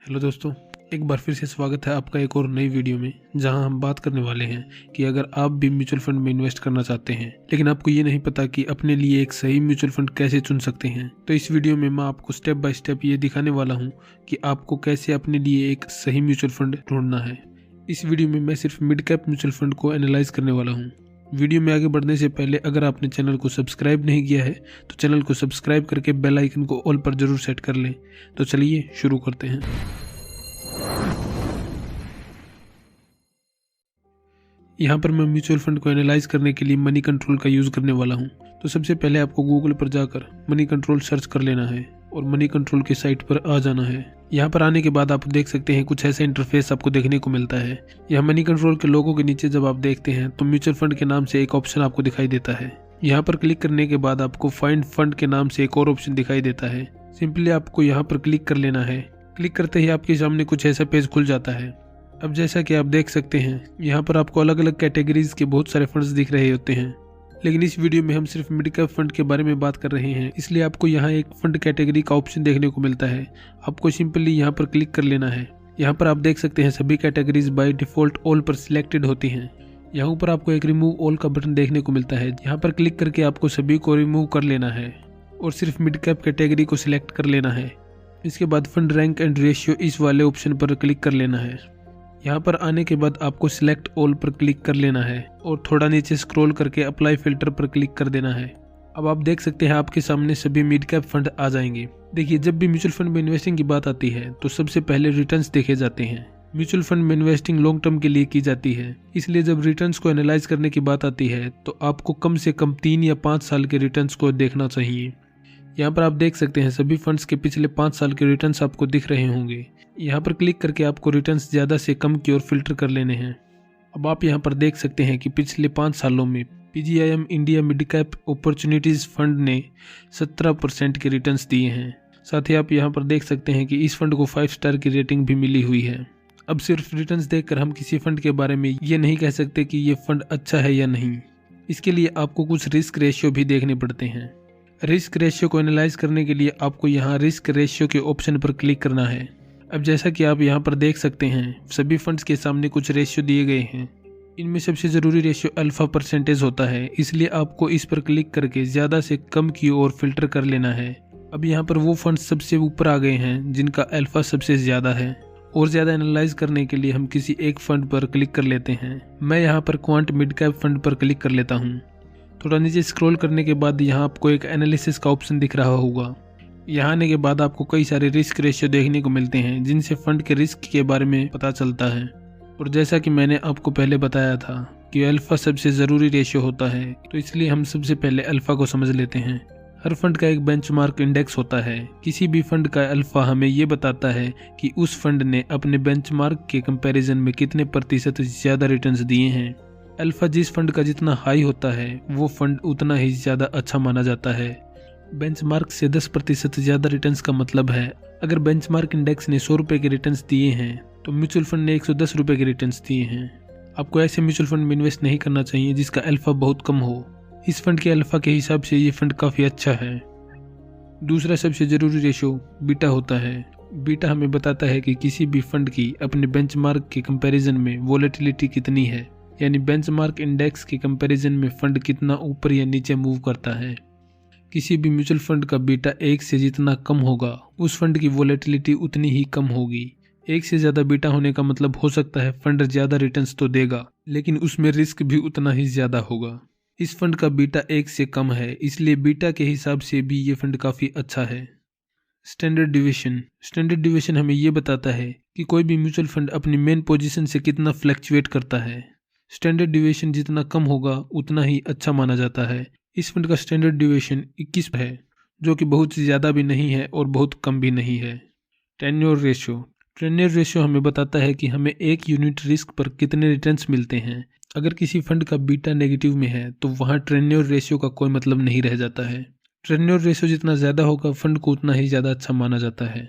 Hello दोस्तों, एक बार फिर से स्वागत है आपका एक और नई वीडियो में, जहां हम बात करने वाले हैं कि अगर आप भी म्यूचुअल फंड में इन्वेस्ट करना चाहते हैं लेकिन आपको ये नहीं पता कि अपने लिए एक सही म्यूचुअल फंड कैसे चुन सकते हैं, तो इस वीडियो में मैं आपको स्टेप बाय स्टेप ये दिखाने वाला हूँ कि आपको कैसे अपने लिए एक सही म्यूचुअल फंड ढूंढना है। इस वीडियो में मैं सिर्फ मिड कैप म्यूचुअल फंड को एनालाइज करने वाला हूँ। वीडियो में आगे बढ़ने से पहले अगर आपने चैनल को सब्सक्राइब नहीं किया है तो चैनल को सब्सक्राइब करके बेल आइकन को ऑल पर जरूर सेट कर लें। तो चलिए शुरू करते हैं। यहाँ पर मैं म्यूचुअल फंड को एनालाइज करने के लिए मनी कंट्रोल का यूज़ करने वाला हूँ। तो सबसे पहले आपको गूगल पर जाकर मनी कंट्रोल सर्च कर लेना है और मनी कंट्रोल की साइट पर आ जाना है। यहाँ पर आने के बाद आप देख सकते हैं कुछ ऐसा इंटरफेस आपको देखने को मिलता है। यह मनी कंट्रोल के लोगों के नीचे जब आप देखते हैं तो म्यूचुअल फंड के नाम से एक ऑप्शन आपको दिखाई देता है। यहाँ पर क्लिक करने के बाद आपको फाइंड फंड के नाम से एक और ऑप्शन दिखाई देता है। सिंपली आपको यहाँ पर क्लिक कर लेना है। क्लिक करते ही आपके सामने कुछ ऐसा पेज खुल जाता है। अब जैसा कि आप देख सकते हैं यहाँ पर आपको अलग अलग कैटेगरीज के बहुत सारे फंड्स दिख रहे होते हैं, लेकिन इस वीडियो में हम सिर्फ मिड कैप फंड के बारे में बात कर रहे हैं, इसलिए आपको यहाँ एक फंड कैटेगरी का ऑप्शन देखने को मिलता है। आपको सिंपली यहाँ पर क्लिक कर लेना है। यहाँ पर आप देख सकते हैं सभी कैटेगरीज बाय डिफॉल्ट ऑल पर सिलेक्टेड होती हैं। यहाँ ऊपर आपको एक रिमूव ऑल का बटन देखने को मिलता है। यहाँ पर क्लिक करके आपको सभी को रिमूव कर लेना है और सिर्फ मिड कैप कैटेगरी को सिलेक्ट कर लेना है। इसके बाद फंड रैंक एंड रेशियो इस वाले ऑप्शन पर क्लिक कर लेना है। यहाँ पर आने के बाद आपको सिलेक्ट ऑल पर क्लिक कर लेना है और थोड़ा नीचे स्क्रॉल करके अप्लाई फिल्टर पर क्लिक कर देना है। अब आप देख सकते हैं आपके सामने सभी मिड कैप फंड आ जाएंगे। देखिए, जब भी म्यूचुअल फंड में इन्वेस्टिंग की बात आती है तो सबसे पहले रिटर्न्स देखे जाते हैं। म्यूचुअल फंड में इन्वेस्टिंग लॉन्ग टर्म के लिए की जाती है, इसलिए जब रिटर्न्स को एनालाइज करने की बात आती है तो आपको कम से कम 3 या 5 साल के रिटर्न्स को देखना चाहिए। यहाँ पर आप देख सकते हैं सभी फंड्स के पिछले 5 साल के रिटर्न्स आपको दिख रहे होंगे। यहाँ पर क्लिक करके आपको रिटर्न्स ज़्यादा से कम की ओर फिल्टर कर लेने हैं। अब आप यहाँ पर देख सकते हैं कि पिछले 5 सालों में PGIM India mid cap opportunities fund ने 17% के रिटर्न्स दिए हैं। साथ ही आप यहाँ पर देख सकते हैं कि इस फंड को 5 स्टार की रेटिंग भी मिली हुई है। अब सिर्फ रिटर्न्स देखकर हम किसी फंड के बारे में ये नहीं कह सकते कि ये फंड अच्छा है या नहीं। इसके लिए आपको कुछ रिस्क रेशियो भी देखने पड़ते हैं। रिस्क रेशियो को एनालाइज करने के लिए आपको यहाँ रिस्क रेशियो के ऑप्शन पर क्लिक करना है। अब जैसा कि आप यहाँ पर देख सकते हैं सभी फंड्स के सामने कुछ रेशियो दिए गए हैं। इनमें सबसे ज़रूरी रेशियो अल्फा परसेंटेज होता है, इसलिए आपको इस पर क्लिक करके ज़्यादा से कम की ओर फिल्टर कर लेना है। अब यहाँ पर वो फंड्स सबसे ऊपर आ गए हैं जिनका अल्फा सबसे ज़्यादा है। और ज़्यादा एनालाइज करने के लिए हम किसी एक फंड पर क्लिक कर लेते हैं। मैं यहाँ पर क्वांट मिड कैप फंड पर क्लिक कर लेता हूँ। थोड़ा नीचे स्क्रॉल करने के बाद यहाँ आपको एक एनालिसिस का ऑप्शन दिख रहा होगा। यहाँ आने के बाद आपको कई सारे रिस्क रेशियो देखने को मिलते हैं जिनसे फंड के रिस्क के बारे में पता चलता है। और जैसा कि मैंने आपको पहले बताया था कि अल्फा सबसे ज़रूरी रेशियो होता है, तो इसलिए हम सबसे पहले अल्फा को समझ लेते हैं। हर फंड का एक बेंचमार्क इंडेक्स होता है। किसी भी फंड का अल्फा हमें ये बताता है कि उस फंड ने अपने बेंचमार्क के कंपैरिजन में कितने प्रतिशत ज़्यादा रिटर्न्स दिए हैं। अल्फा जिस फंड का जितना हाई होता है वो फंड उतना ही ज़्यादा अच्छा माना जाता है। बेंचमार्क से 10% ज़्यादा रिटर्न्स का मतलब है अगर बेंचमार्क इंडेक्स ने 100 रुपये के रिटर्न्स दिए हैं तो म्यूचुअल फंड ने 110 रुपये के रिटर्न्स दिए हैं। आपको ऐसे म्यूचुअल फंड में इन्वेस्ट नहीं करना चाहिए जिसका अल्फा बहुत कम हो। इस फंड के अल्फा के हिसाब से ये फंड काफ़ी अच्छा है। दूसरा सबसे ज़रूरी रेशियो बीटा होता है। बीटा हमें बताता है कि किसी भी फंड की अपने बेंचमार्क के कंपैरिजन में वोलेटिलिटी कितनी है, यानी बेंचमार्क इंडेक्स के कंपैरिजन में फंड कितना ऊपर या नीचे मूव करता है। किसी भी म्यूचुअल फंड का बीटा 1 से जितना कम होगा उस फंड की वोलेटिलिटी उतनी ही कम होगी। 1 से ज़्यादा बीटा होने का मतलब हो सकता है फंड ज़्यादा रिटर्न्स तो देगा लेकिन उसमें रिस्क भी उतना ही ज़्यादा होगा। इस फंड का बीटा 1 से कम है, इसलिए बीटा के हिसाब से भी ये फंड काफ़ी अच्छा है। स्टैंडर्ड डिविएशन हमें ये बताता है कि कोई भी म्यूचुअल फंड अपनी मेन पोजीशन से कितना फ्लक्चुएट करता है। स्टैंडर्ड डिविएशन जितना कम होगा उतना ही अच्छा माना जाता है। इस फंड का स्टैंडर्ड डिविएशन 21 है, जो कि बहुत ज़्यादा भी नहीं है और बहुत कम भी नहीं है। टेन्योर रेशियो हमें बताता है कि हमें एक यूनिट रिस्क पर कितने रिटर्न्स मिलते हैं। अगर किसी फंड का बीटा नेगेटिव में है तो वहाँ टेन्योर रेशियो का कोई मतलब नहीं रह जाता है। टेन्योर रेशियो जितना ज़्यादा होगा फंड को उतना ही ज़्यादा अच्छा माना जाता है।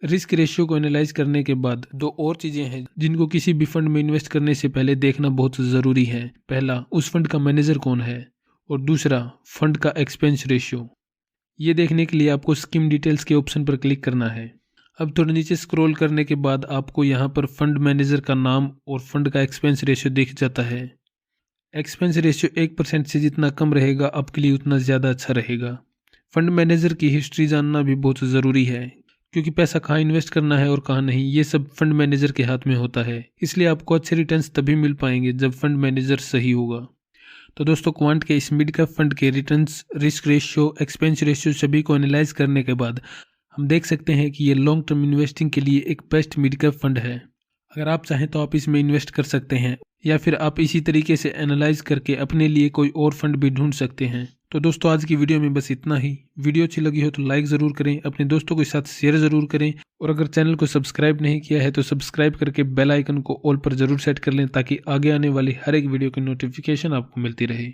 रिस्क रेशियो को एनालाइज करने के बाद 2 और चीज़ें हैं जिनको किसी भी फंड में इन्वेस्ट करने से पहले देखना बहुत ज़रूरी है। पहला, उस फंड का मैनेजर कौन है और दूसरा, फंड का एक्सपेंस रेशियो। ये देखने के लिए आपको स्कीम डिटेल्स के ऑप्शन पर क्लिक करना है। अब थोड़ा नीचे स्क्रॉल करने के बाद आपको यहाँ पर फंड मैनेजर का नाम और फंड का एक्सपेंस रेशियो दिख जाता है। एक्सपेंस रेशियो 1% से जितना कम रहेगा आपके लिए उतना ज़्यादा अच्छा रहेगा। फंड मैनेजर की हिस्ट्री जानना भी बहुत ज़रूरी है, क्योंकि पैसा कहाँ इन्वेस्ट करना है और कहाँ नहीं ये सब फंड मैनेजर के हाथ में होता है। इसलिए आपको अच्छे रिटर्न्स तभी मिल पाएंगे जब फंड मैनेजर सही होगा। तो दोस्तों, क्वांट के इस मिड कैप फंड के returns, risk ratio, expense ratio सभी को एनालाइज करने के बाद हम देख सकते हैं कि ये लॉन्ग टर्म इन्वेस्टिंग के लिए एक बेस्ट मिड कैप फंड है। अगर आप चाहें तो आप इसमें इन्वेस्ट कर सकते हैं, या फिर आप इसी तरीके से एनालाइज करके अपने लिए कोई और फंड भी ढूंढ सकते हैं। तो दोस्तों, आज की वीडियो में बस इतना ही। वीडियो अच्छी लगी हो तो लाइक ज़रूर करें, अपने दोस्तों के साथ शेयर ज़रूर करें, और अगर चैनल को सब्सक्राइब नहीं किया है तो सब्सक्राइब करके बेल आइकन को ऑल पर ज़रूर सेट कर लें, ताकि आगे आने वाली हर एक वीडियो की नोटिफिकेशन आपको मिलती रहे।